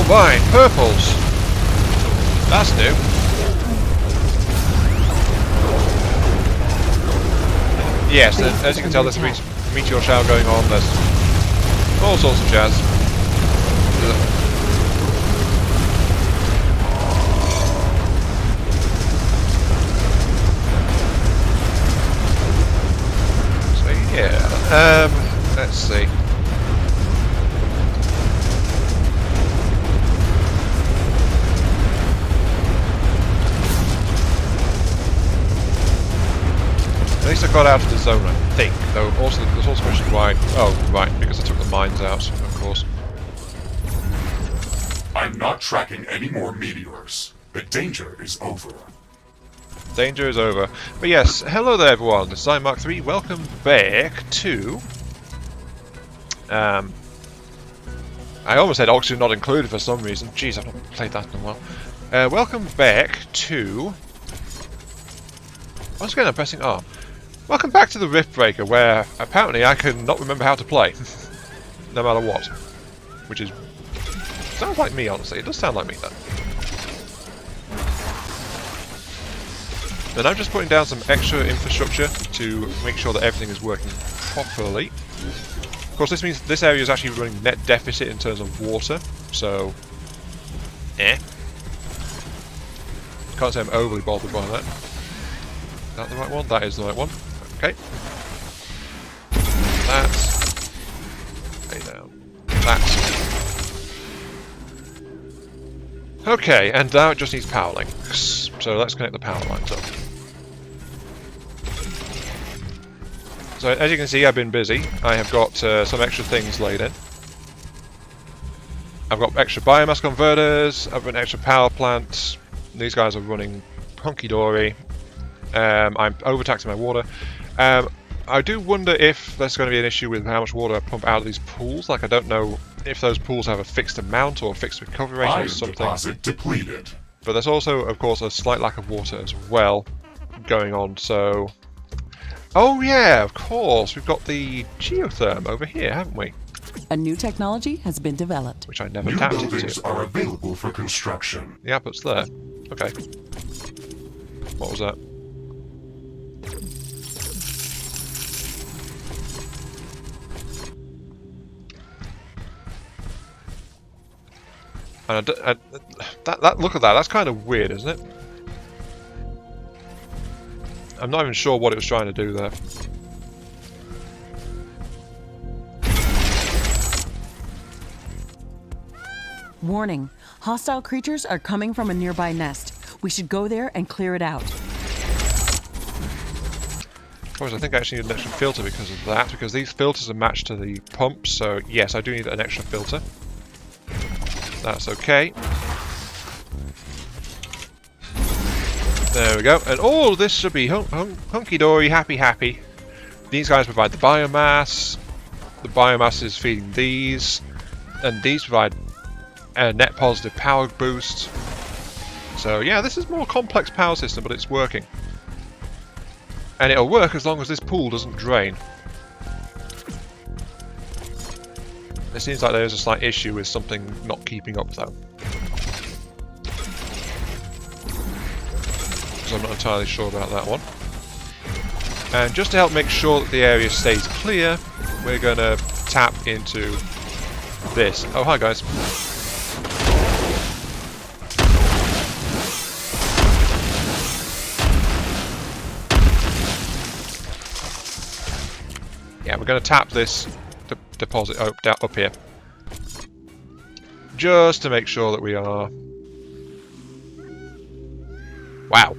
Oh my, purples! That's new. Yes, as you can tell, there's a meteor shower going on. There's all sorts of jazz. So yeah, let's see. At least I got out of the zone, I think. Though also there's also a question why. Oh, right, because I took the mines out, of course. I'm not tracking any more meteors. The danger is over. Danger is over. But yes, hello there everyone. This is Mark 3. Welcome back to. I almost said oxygen not included for some reason. Jeez, I've not played that in a while. Welcome back to. Once again, I'm pressing R. Welcome back to the Riftbreaker, where apparently I can not remember how to play, no matter what. Which is sounds like me, honestly. It does sound like me, though. Then I'm just putting down some extra infrastructure to make sure that everything is working properly. Of course, this means this area is actually running net deficit in terms of water, so can't say I'm overly bothered by that. Is that the right one? That is the right one. Okay. That's. Lay down. That's. Okay, and now it just needs power links. So let's connect the power lines up. So as you can see, I've been busy. I have got some extra things laid in. I've got extra biomass converters. I've got an extra power plant. These guys are running hunky-dory. I'm overtaxing my water. I do wonder if there's going to be an issue with how much water I pump out of these pools. Like, I don't know if those pools have a fixed amount or a fixed recovery rate or something. Deposit depleted. But there's also, of course, a slight lack of water as well going on, so... Oh yeah, of course, we've got the geotherm over here, haven't we? A new technology has been developed. Which I never New tapped buildings into. are available for construction. The output's there. Okay. What was that? And that look at that. That's kind of weird, isn't it? I'm not even sure what it was trying to do there. Warning. Hostile creatures are coming from a nearby nest. We should go there and clear it out. Of course, I think I actually need an extra filter because of that, because these filters are matched to the pumps, so yes, I do need an extra filter. That's okay. There we go. And all this should be hunky-dory, happy. These guys provide the biomass. The biomass is feeding these. And these provide a net positive power boost. So yeah, this is more complex power system, but it's working. And it'll work as long as this pool doesn't drain. It seems like there's a slight issue with something not keeping up though. Because I'm not entirely sure about that one. And just to help make sure that the area stays clear, we're going to tap into this. Oh, hi guys. Yeah, we're going to tap this deposit up here. Just to make sure that we are... Wow.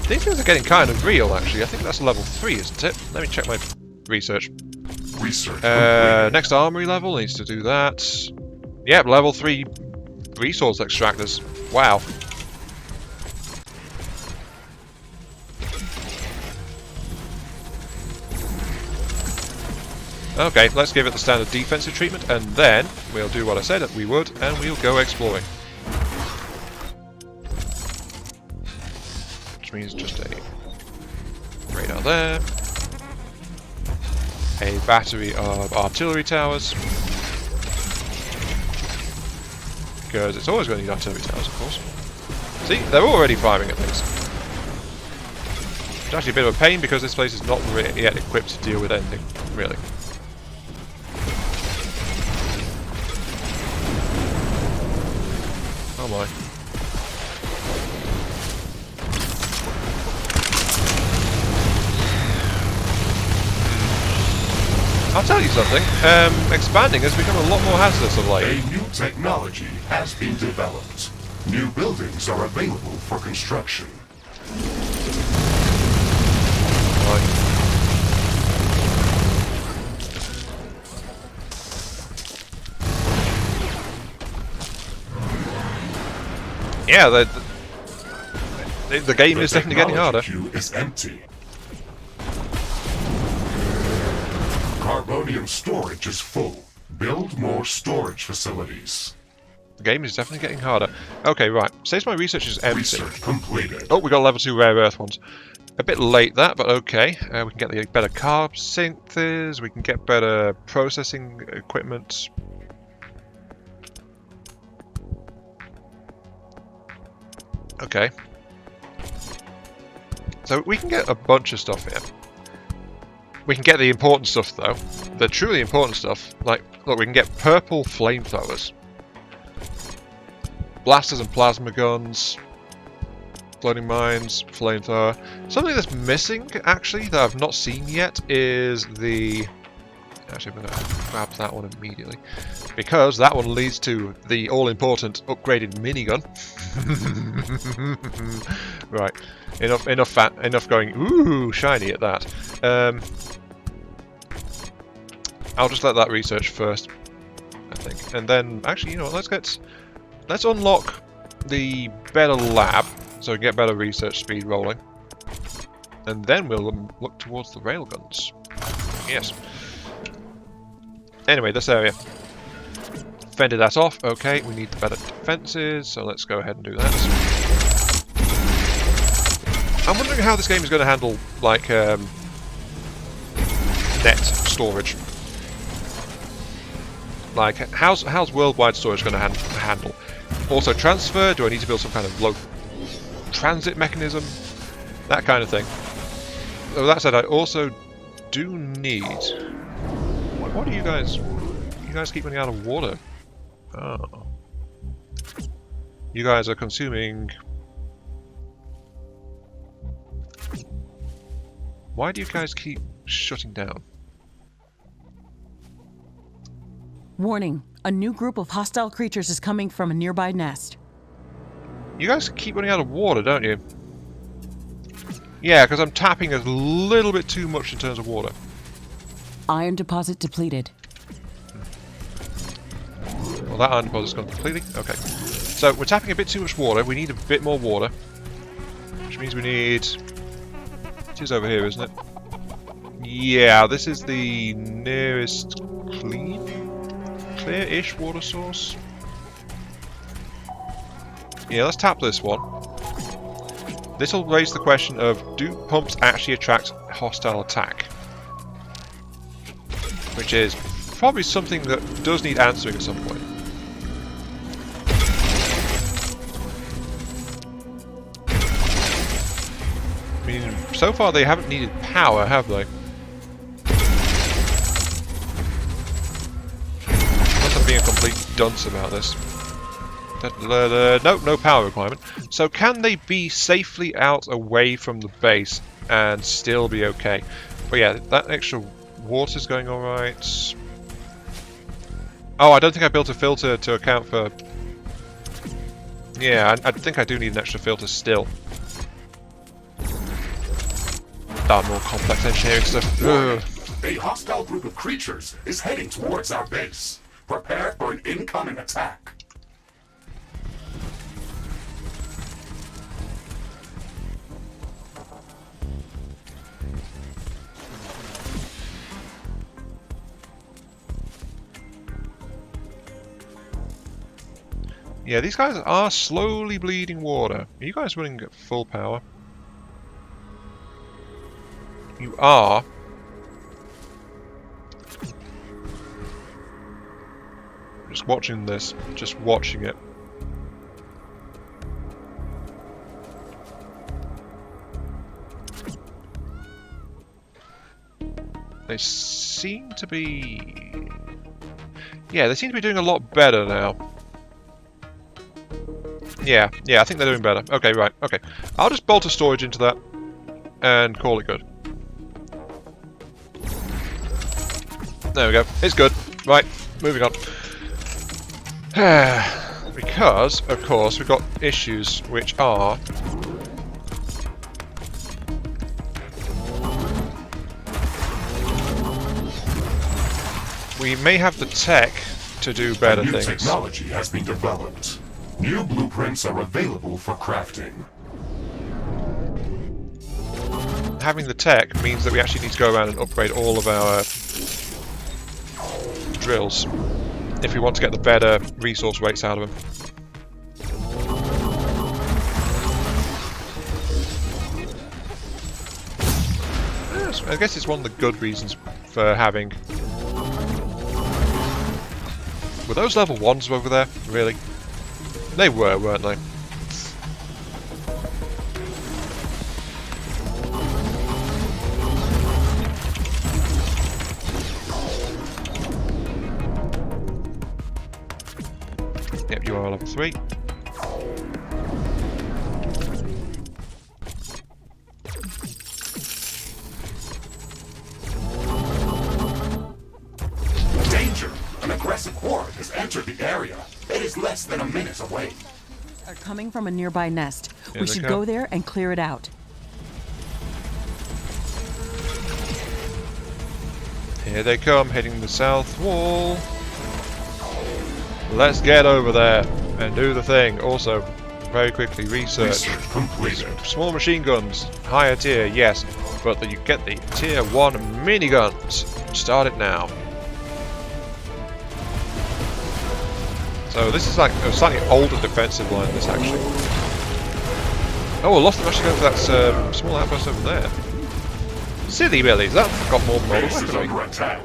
These things are getting kind of real, actually. I think that's level 3, isn't it? Let me check my research. Next armory level needs to do that. Yep, level 3 resource extractors. Wow. Okay, let's give it the standard defensive treatment, and then we'll do what I said that we would, and we'll go exploring. Which means just a radar there. a battery of artillery towers. Because it's always going to need artillery towers, of course. See, they're already firing at things. It's actually a bit of a pain because this place is not really yet equipped to deal with anything, really. Oh my. I'll tell you something, expanding has become a lot more hazardous of late. A new technology has been developed. New buildings are available for construction. Right. Yeah, the game is definitely getting harder. Queue is empty. Carbonium storage is full. Build more storage facilities. The game is definitely getting harder. Okay, right. Says my research is empty. Research completed. Oh, we got level 2 rare earth ones. A bit late that, but okay. We can get the better carb synths. We can get better processing equipment. Okay. So we can get a bunch of stuff here. We can get the important stuff though. The truly important stuff. Like, look, we can get purple flamethrowers. Blasters and plasma guns. Floating mines, flamethrower. Something that's missing, actually, that I've not seen yet is the... Actually, I'm going to grab that one immediately. Because that one leads to the all-important upgraded minigun. Right. Enough going, ooh, shiny at that. I'll just let that research first, I think. And then, actually, you know what, let's unlock the better lab, so we can get better research speed rolling. And then we'll look towards the railguns. Yes. Anyway, this area. Fended that off. Okay, we need the better defenses, so let's go ahead and do that. I'm wondering how this game is going to handle, like, net storage. Like, how's worldwide storage going to handle? Also, transfer? Do I need to build some kind of low transit mechanism? That kind of thing. So that said, I also do need... What are you guys... You guys keep running out of water. Oh. You guys are consuming... Why do you guys keep shutting down? Warning, a new group of hostile creatures is coming from a nearby nest. You guys keep running out of water, don't you? Yeah, because I'm tapping a little bit too much in terms of water. Iron deposit depleted. Well, that iron deposit's gone completely. Okay. So, we're tapping a bit too much water. We need a bit more water. Which means we need... It is over here, isn't it? Yeah, this is the nearest clear-ish water source. Yeah, let's tap this one. This will raise the question of, do pumps actually attract hostile attack? Which is probably something that does need answering at some point. I mean, so far they haven't needed power, have they? Unless I'm being a complete dunce about this. Nope, no power requirement. So can they be safely out away from the base and still be okay? But yeah, that extra water's going alright. Oh, I don't think I built a filter to account for... Yeah, I think I do need an extra filter still. That more complex engineering stuff. Ugh. A hostile group of creatures is heading towards our base. Prepare for an incoming attack. Yeah, these guys are slowly bleeding water. Are you guys running at full power? You are. Just watching this, just watching it. They seem to be... Yeah, they seem to be doing a lot better now. Yeah, I think they're doing better. Okay, right, okay. I'll just bolt a storage into that and call it good. There we go. It's good. Right, moving on. Because, of course, we've got issues which are... We may have the tech to do better New things. technology has been developed. New blueprints are available for crafting. Having the tech means that we actually need to go around and upgrade all of our drills if we want to get the better resource rates out of them. Yes, I guess it's one of the good reasons for having... Were those level 1s over there? Really? They were, weren't they? Yep, you are level 3. Danger! An aggressive horde has entered the area. It is less than a minute away. Are coming from a nearby nest. Here We they should come. go there and clear it out. Here they come, hitting the south wall. Let's get over there and do the thing. Also, very quickly, research. Research completed. Small machine guns, higher tier, yes, but you get the tier 1 miniguns. Start it now. So this is like a slightly older defensive line, this actually. Oh, a lot of them actually go to that small outpost over there. Silly billies, that got more than all the Base is weaponry. under attack.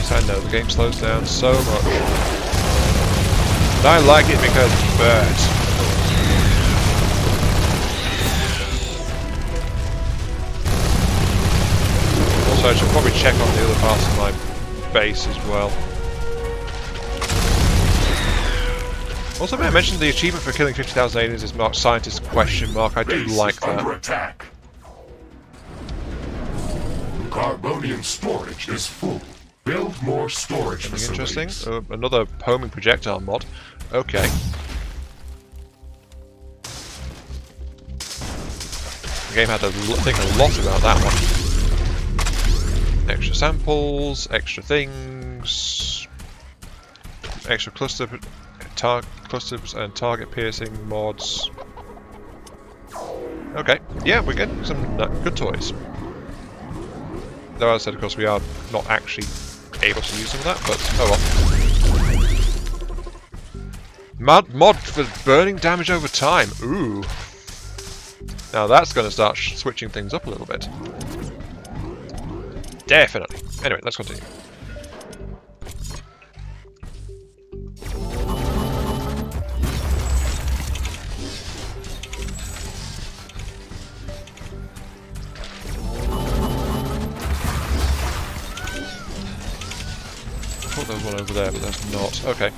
I know, the game slows down so much. And I like it because it's birds. Also, I should probably check on the other parts of my base as well. Also, may I mention the achievement for killing 50,000 aliens is marked scientist ? I do Base like is under that. attack. Carbonium storage is full. Build more storage Anything interesting? facilities. Another homing projectile mod. Okay. The game had to think a lot about that one. Extra samples, extra things, extra clusters and target piercing mods. Okay, yeah, we're getting some good toys. Though as I said, of course, we are not actually able to use some of that, but oh well. Mod for burning damage over time. Ooh. Now that's going to start switching things up a little bit. Definitely. Anyway, let's continue. I thought there was one over there, but there's not. Okay.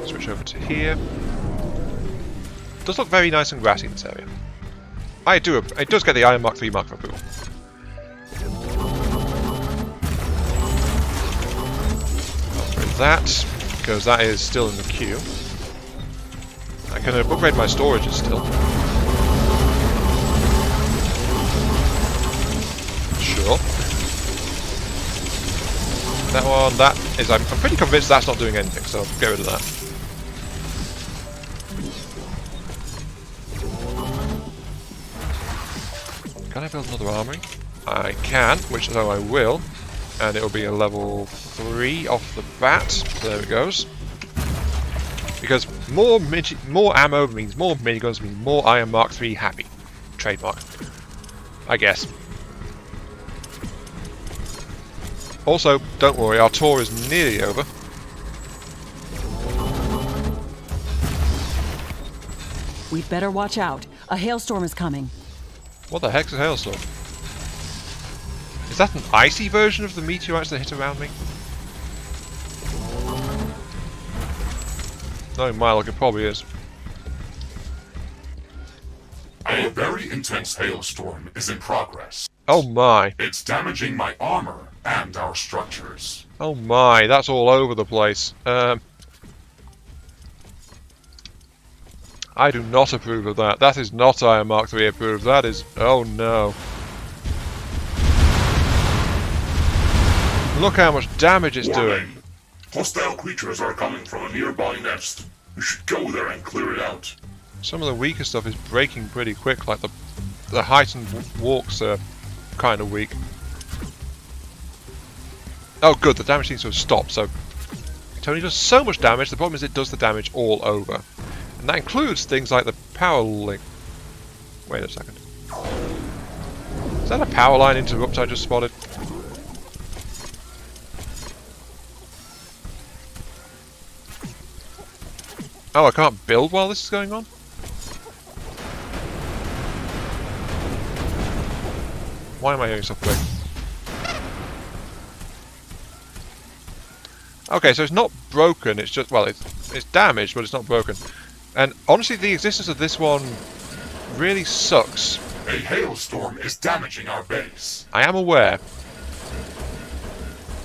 Switch over to here. Does look very nice and grassy in this area. It does get the Iron Mark 3 mark for approval. that, because that is still in the queue. I can upgrade my storages still. Sure. That one, that is... I'm pretty convinced that's not doing anything, so I'll get rid of that. Can I build another armory? I can, which so I will. And it'll be a level 3 off the bat. So there it goes. Because more ammo means more miniguns, means more Iron Mark 3 happy. Trademark. I guess. Also, don't worry, our tour is nearly over. We'd better watch out. A hailstorm is coming. What the heck's a hailstorm? Is that an icy version of the meteorites that hit around me? Knowing my luck, it probably is. A very intense hailstorm is in progress. Oh my. It's damaging my armor and our structures. Oh my, that's all over the place. I do not approve of that. That is not Iron Mark 3 approved. That is... oh no. Look how much damage it's doing. Hostile creatures are coming from a nearby nest. You should go there and clear it out. Some of the weaker stuff is breaking pretty quick, like the heightened walks are kind of weak. Oh good, the damage seems to have stopped, so it only does so much damage. The problem is it does the damage all over. And that includes things like the power link. Wait a second. Is that a power line interrupt I just spotted? Oh, I can't build while this is going on? Why am I hearing stuff break? Okay, so it's not broken, it's just, well, it's damaged, but it's not broken. And honestly, the existence of this one really sucks. A hailstorm is damaging our base. I am aware.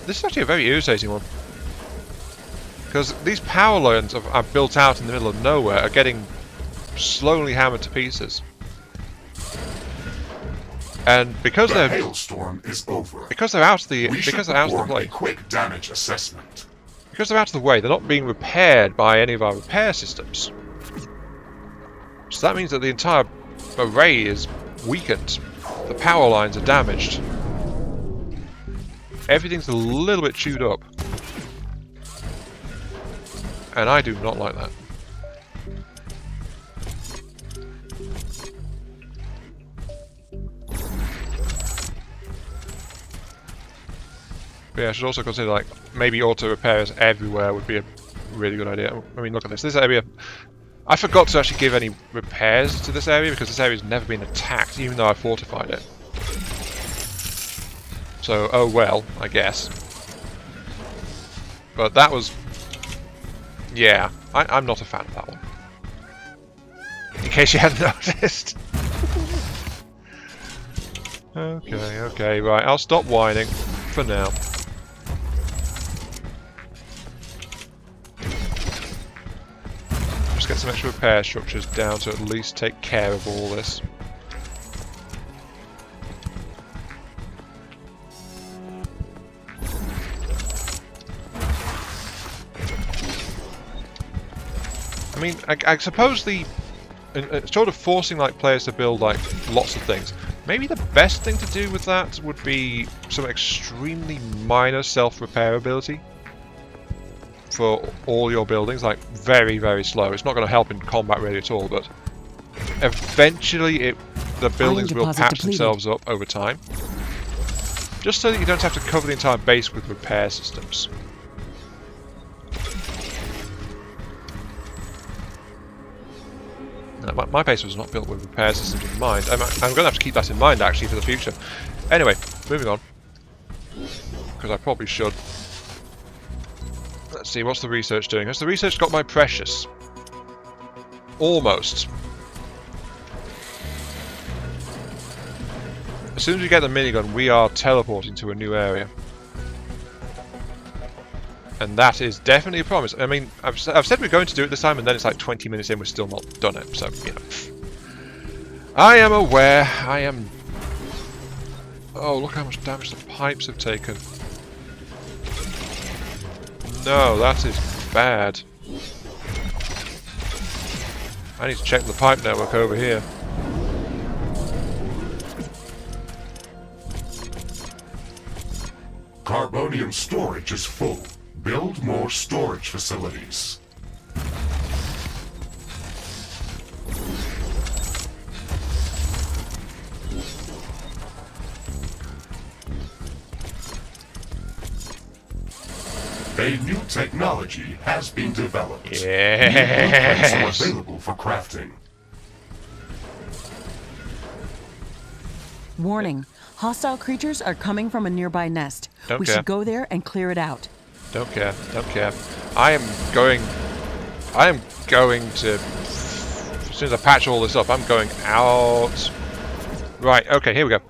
This is actually a very irritating one. Because these power lines are built out in the middle of nowhere are getting slowly hammered to pieces. And because the they're hailstorm is over. Because they're out of the way. A quick damage assessment. Because they're out of the way, they're not being repaired by any of our repair systems. So that means that the entire array is weakened. The power lines are damaged. Everything's a little bit chewed up. And I do not like that. But yeah, I should also consider, like, maybe auto repairs everywhere would be a really good idea. I mean, look at this. This area... I forgot to actually give any repairs to this area because this area has never been attacked, even though I fortified it. So, oh well, I guess. But that was... yeah, I'm not a fan of that one. In case you hadn't noticed. Okay, right, I'll stop whining for now. Just get some extra repair structures down to at least take care of all this. I mean, I suppose sort of forcing like players to build like lots of things. Maybe the best thing to do with that would be some extremely minor self-repair ability for all your buildings, like very, very slow. It's not going to help in combat really at all, but eventually the buildings will patch themselves up over time. Just so that you don't have to cover the entire base with repair systems. My base was not built with repair systems in mind. I'm going to have to keep that in mind, actually, for the future. Anyway, moving on. Because I probably should. Let's see, what's the research doing? Has the research got my precious? Almost. As soon as we get the minigun, we are teleporting to a new area. And that is definitely a promise. I mean, I've said we're going to do it this time, and then it's like 20 minutes in, we're still not done it. So, you know. I am aware. I am... Oh, look how much damage the pipes have taken. No, that is bad. I need to check the pipe network over here. Carbonium storage is full. Build more storage facilities. A new technology has been developed. Yes. New blueprints are available for crafting. Warning. Hostile creatures are coming from a nearby nest. Don't We care. should go there and clear it out. Don't care. Don't care. I am going to... As soon as I patch all this up, I'm going out. Right, okay, here we go.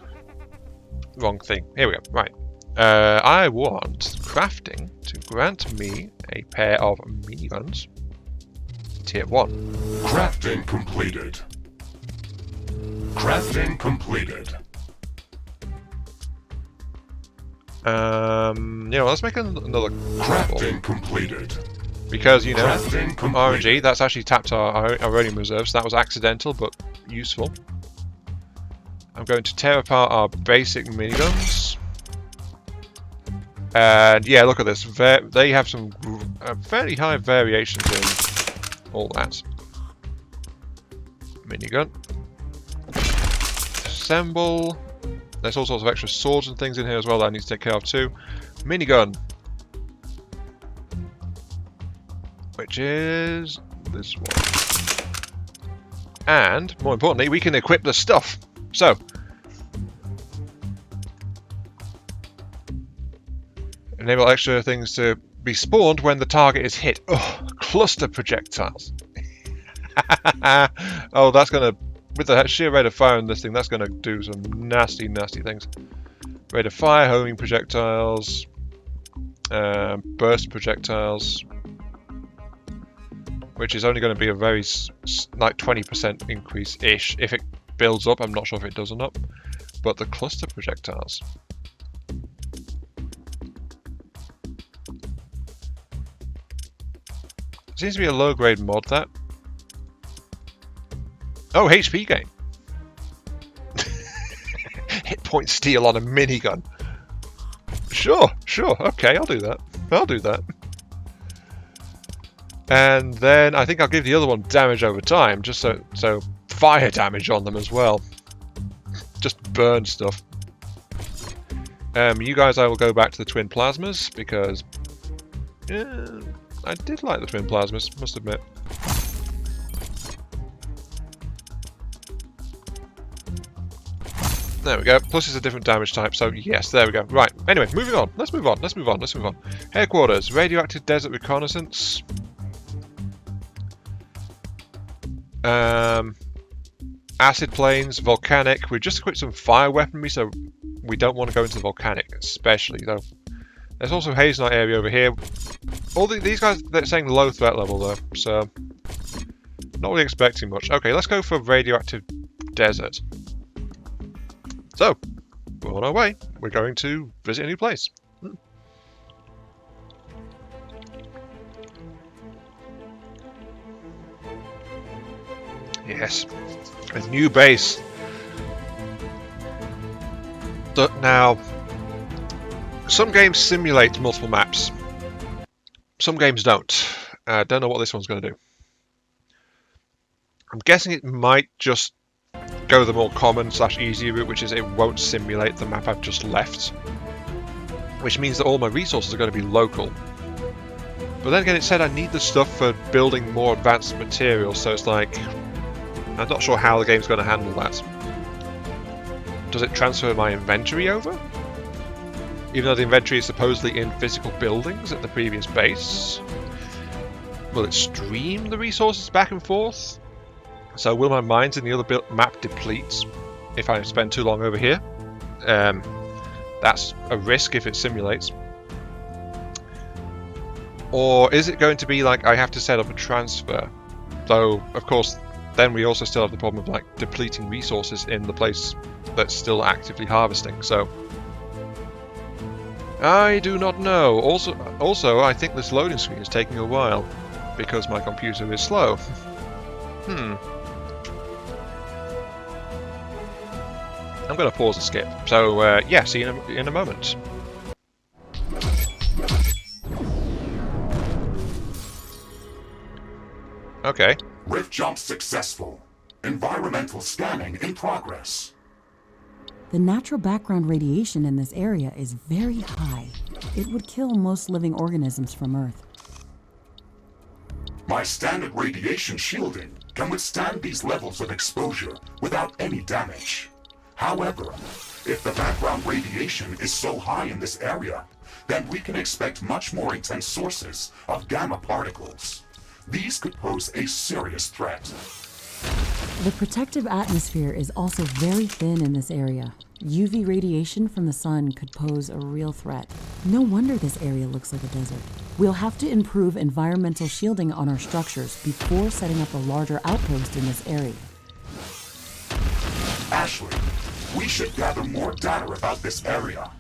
Wrong thing. Here we go. Right. I want crafting to grant me a pair of miniguns. Tier 1. Crafting completed. Crafting completed. You know, let's make another Crafting completed. because, you know, Crafting complete. RNG, that's actually tapped our uranium reserves. That was accidental, but useful. I'm going to tear apart our basic miniguns. And yeah, look at this. They have some fairly high variations in all that. Minigun. Assemble. There's all sorts of extra swords and things in here as well that I need to take care of too. Minigun. Which is this one. And, more importantly, we can equip the stuff. So. Enable extra things to be spawned when the target is hit. Oh, cluster projectiles. Oh, that's going to... With the sheer rate of fire in this thing, that's going to do some nasty, nasty things. Rate of fire, homing projectiles, burst projectiles, which is only going to be a very, like 20% increase-ish. If it builds up, I'm not sure if it does or not. But the cluster projectiles. Seems to be a low-grade mod, that. Oh, HP gain. Hit point steal on a minigun. Sure, okay, I'll do that. I'll do that. And then I think I'll give the other one damage over time, just so fire damage on them as well. Just burn stuff. You guys, I will go back to the twin plasmas because I did like the twin plasmas, must admit. There we go. Plus it's a different damage type, so yes, there we go. Right, anyway, moving on. Let's move on. Headquarters, radioactive desert reconnaissance. Acid plains, volcanic. We've just equipped some fire weaponry, so we don't want to go into the volcanic, especially, though. There's also Hazelnut area over here. All these guys, they're saying low threat level, though, so... Not really expecting much. Okay, let's go for radioactive desert. So, we're on our way. We're going to visit a new place. Yes, a new base. Now, some games simulate multiple maps. Some games don't. I don't know what this one's going to do. I'm guessing it might just go the more common / easy route, which is it won't simulate the map I've just left. Which means that all my resources are going to be local. But then again, it said I need the stuff for building more advanced materials, so it's like... I'm not sure how the game's going to handle that. Does it transfer my inventory over? Even though the inventory is supposedly in physical buildings at the previous base? Will it stream the resources back and forth? So will my mines in the other map deplete if I spend too long over here? That's a risk if it simulates. Or is it going to be like I have to set up a transfer? So, of course, then we also still have the problem of like depleting resources in the place that's still actively harvesting. So, I do not know. Also, I think this loading screen is taking a while because my computer is slow. I'm going to pause and skip. So, yeah, see you in a moment. Okay. Rift jump successful. Environmental scanning in progress. The natural background radiation in this area is very high. It would kill most living organisms from Earth. My standard radiation shielding can withstand these levels of exposure without any damage. However, if the background radiation is so high in this area, then we can expect much more intense sources of gamma particles. These could pose a serious threat. The protective atmosphere is also very thin in this area. UV radiation from the sun could pose a real threat. No wonder this area looks like a desert. We'll have to improve environmental shielding on our structures before setting up a larger outpost in this area. Ashley, we should gather more data about this area.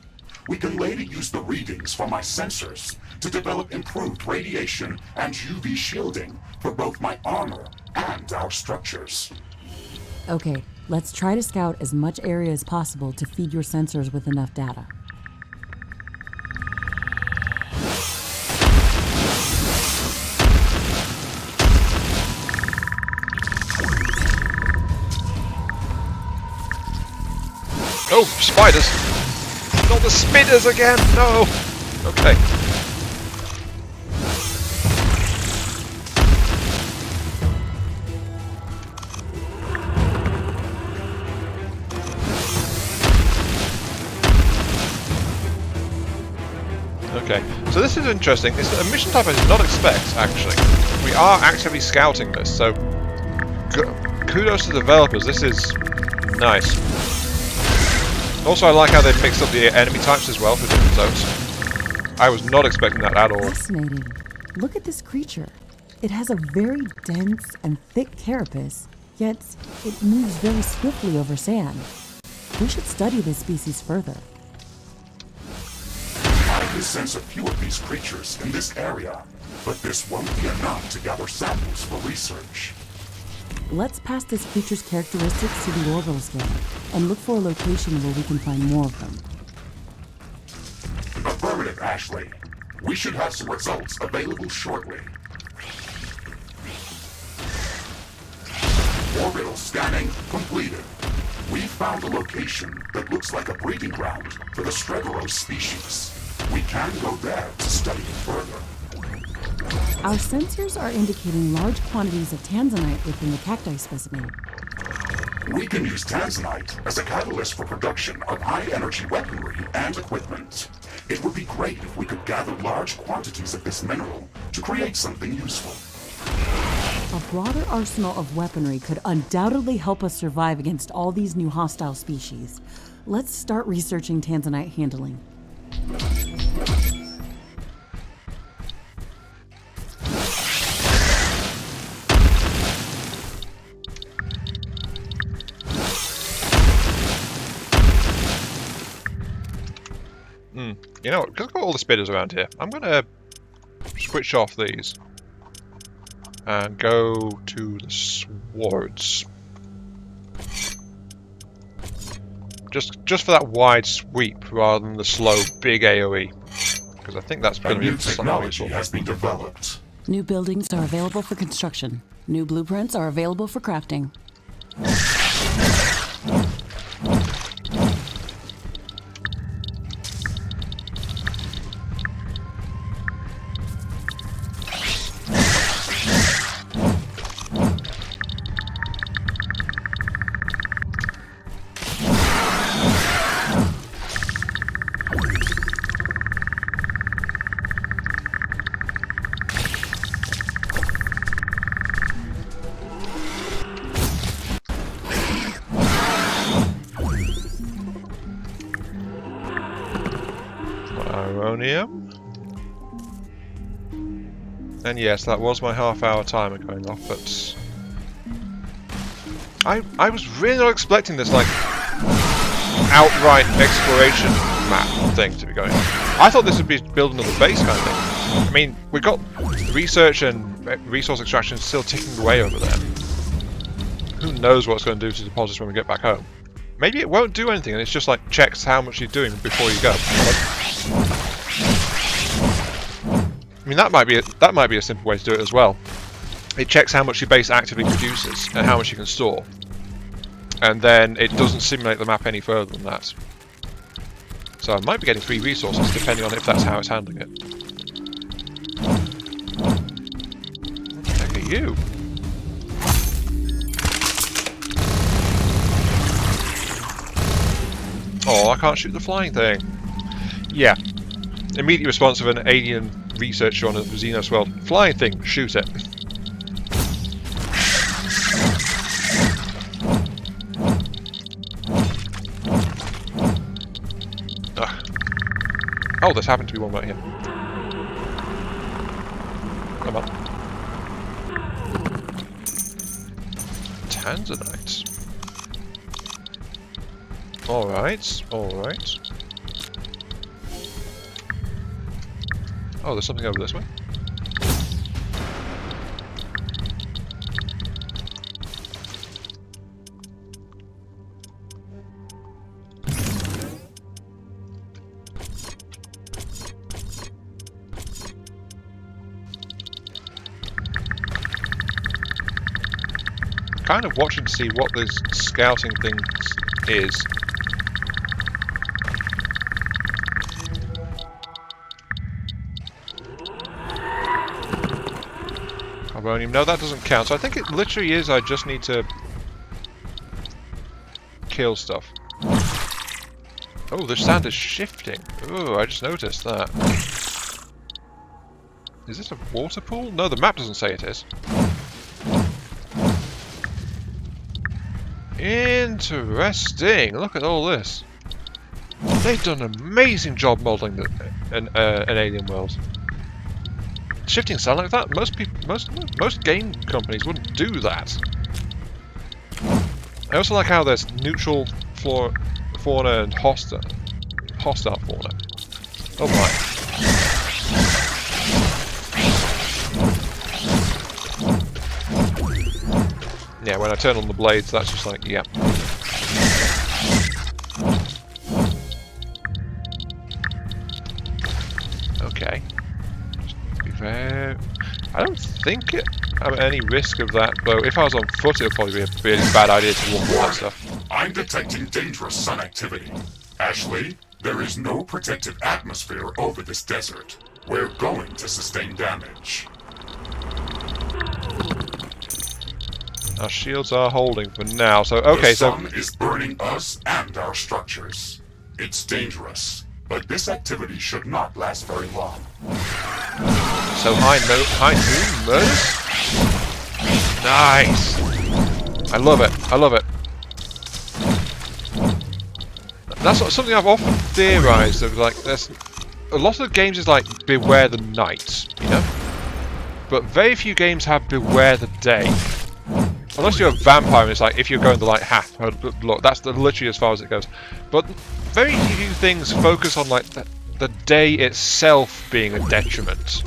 We can later use the readings from my sensors to develop improved radiation and UV shielding for both my armor and our structures. Okay, let's try to scout as much area as possible to feed your sensors with enough data. Oh, spiders! Not the spinners again! No! Okay. Okay, so this is interesting. It's a mission type I did not expect, actually. We are actively scouting this, so kudos to the developers. This is nice. Also, I like how they've mixed up the enemy types as well for different zones. I was not expecting that at all. Fascinating. Look at this creature. It has a very dense and thick carapace, yet it moves very swiftly over sand. We should study this species further. I can sense a few of these creatures in this area, but this won't be enough to gather samples for research. Let's pass this creature's characteristics to the orbital scanner and look for a location where we can find more of them. Affirmative, Ashley. We should have some results available shortly. Orbital scanning completed. We found a location that looks like a breeding ground for the Stregoros species. We can go there to study it further. Our sensors are indicating large quantities of tanzanite within the cacti specimen. We can use tanzanite as a catalyst for production of high-energy weaponry and equipment. It would be great if we could gather large quantities of this mineral to create something useful. A broader arsenal of weaponry could undoubtedly help us survive against all these new hostile species. Let's start researching tanzanite handling. You know what? Look at all the spinners around here. I'm gonna switch off these and go to the swords. Just for that wide sweep rather than the slow big AoE, because I think that's going to be new technology has been developed. New buildings are available for construction. New blueprints are available for crafting. Ironium. And yes, that was my half-hour timer going off, but I was really not expecting this like outright exploration map thing to be going on. I thought this would be building another base kind of thing. I mean, we've got research and resource extraction still ticking away over there. Who knows what it's going to do to deposits when we get back home? Maybe it won't do anything, and it's just like checks how much you're doing before you go. I mean, that might be a simple way to do it as well. It checks how much your base actively produces and how much you can store, and then it doesn't simulate the map any further than that. So I might be getting free resources depending on if that's how it's handling it. What the heck are you? Oh, I can't shoot the flying thing. Yeah. Immediate response of an alien researcher on a Xenos world. Flying thing, shoot it. Ugh. Oh, there's happened to be one right here. Come on. Tanzanite. Alright, alright. Oh, there's something over this way. Kind of watching to see what this scouting thing is. Carbonium. No, that doesn't count. So I think it literally is. I just need to kill stuff. Oh, the sand is shifting. Oh, I just noticed that. Is this a water pool? No, the map doesn't say it is. Interesting. Look at all this. They've done an amazing job modeling an alien world. Shifting sand like that? Most game companies wouldn't do that. I also like how there's neutral fauna and hostile fauna. Oh my. Yeah, when I turn on the blades, that's just like, yeah. Okay. Just be fair. I don't think I'm at any risk of that, though. If I was on foot, it would probably be a really bad idea to walk on that stuff. I'm detecting dangerous sun activity. Ashley, there is no protective atmosphere over this desert. We're going to sustain damage. Our shields are holding for now, so okay, the sun is burning us and our structures. It's dangerous, but this activity should not last very long. So high noon murders? Nice! I love it, I love it. That's something I've often theorized of, like, there's a lot of games is like Beware the Night, you know? But very few games have Beware the Day. Unless you're a vampire, and it's like, if you're going the light half, look, that's literally as far as it goes. But very few things focus on, like, the day itself being a detriment.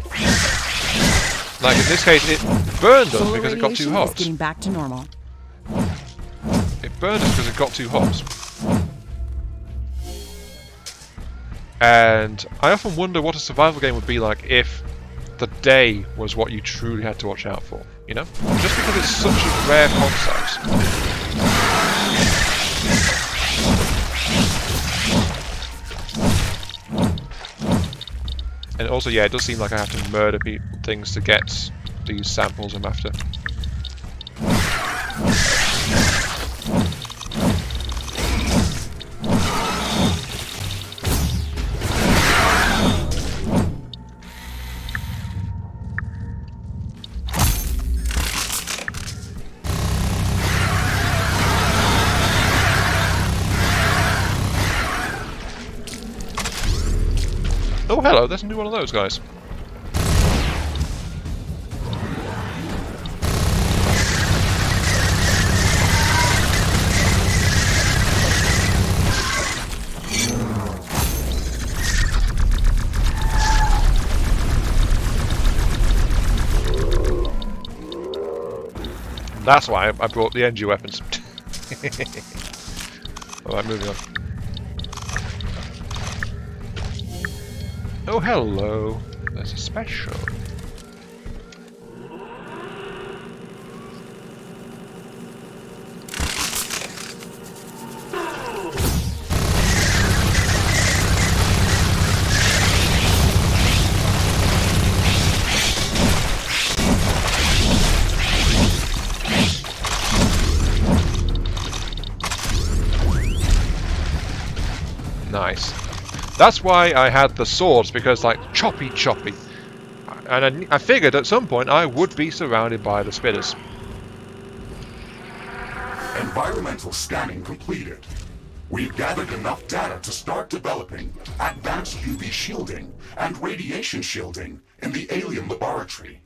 Like, in this case, it burned us because it got too hot. Getting back to normal. It burned us because it got too hot. And I often wonder what a survival game would be like if the day was what you truly had to watch out for, you know? Just because it's such a rare concept. And also, yeah, it does seem like I have to murder things to get these samples I'm after. Oh, hello, there's a new one of those guys. That's why I brought the NG weapons. Alright, moving on. Oh, hello. There's a special. Nice. That's why I had the swords, because like choppy. And I figured at some point I would be surrounded by the spitters. Environmental scanning completed. We've gathered enough data to start developing advanced UV shielding and radiation shielding in the alien laboratory.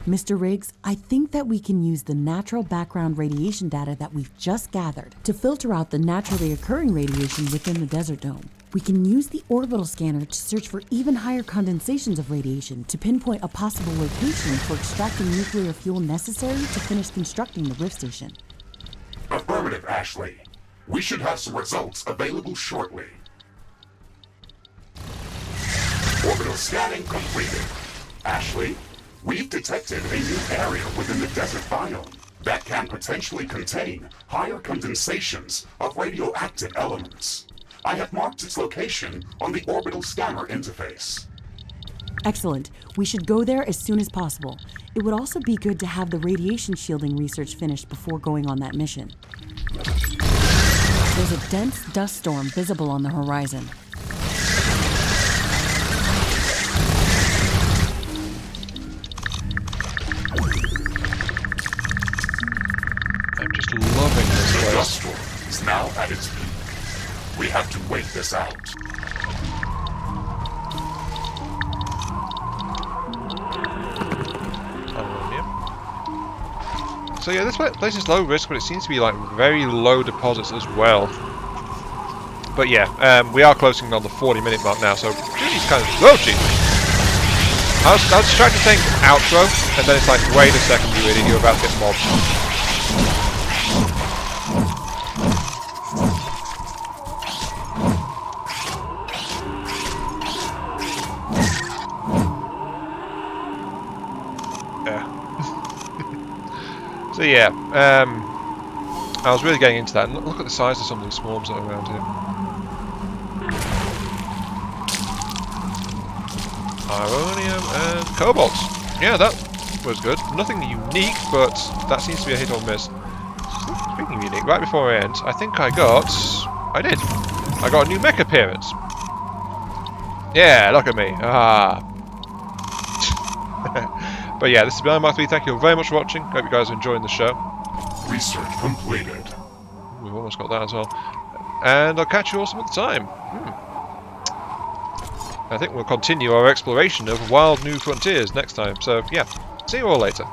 Mr. Riggs, I think that we can use the natural background radiation data that we've just gathered to filter out the naturally occurring radiation within the desert dome. We can use the orbital scanner to search for even higher condensations of radiation to pinpoint a possible location for extracting nuclear fuel necessary to finish constructing the Rift Station. Affirmative, Ashley. We should have some results available shortly. Orbital scanning completed. Ashley, we've detected a new area within the desert biome that can potentially contain higher condensations of radioactive elements. I have marked its location on the orbital scanner interface. Excellent. We should go there as soon as possible. It would also be good to have the radiation shielding research finished before going on that mission. There's a dense dust storm visible on the horizon. I'm just loving this The place. dust storm is now at its peak. We have to wait this out. So yeah, this place is low risk, but it seems to be like very low deposits as well. But yeah, we are closing on the 40-minute mark now, so geez, kind of. Whoa, jeez! I was trying to think outro, and then it's like, wait a second, you idiot, you're about to get mobbed. So yeah, I was really getting into that. And look at the size of some of these swarms that are around here. Ironium and cobalt. Yeah, that was good. Nothing unique, but that seems to be a hit or miss. Speaking of unique, right before I end, I think I did. I got a new mech appearance. Yeah, look at me. Ah. But yeah, this has been Mark 3. Thank you very much for watching. Hope you guys are enjoying the show. Research completed. We've almost got that as well. And I'll catch you all some other time. I think we'll continue our exploration of wild new frontiers next time. So yeah, see you all later.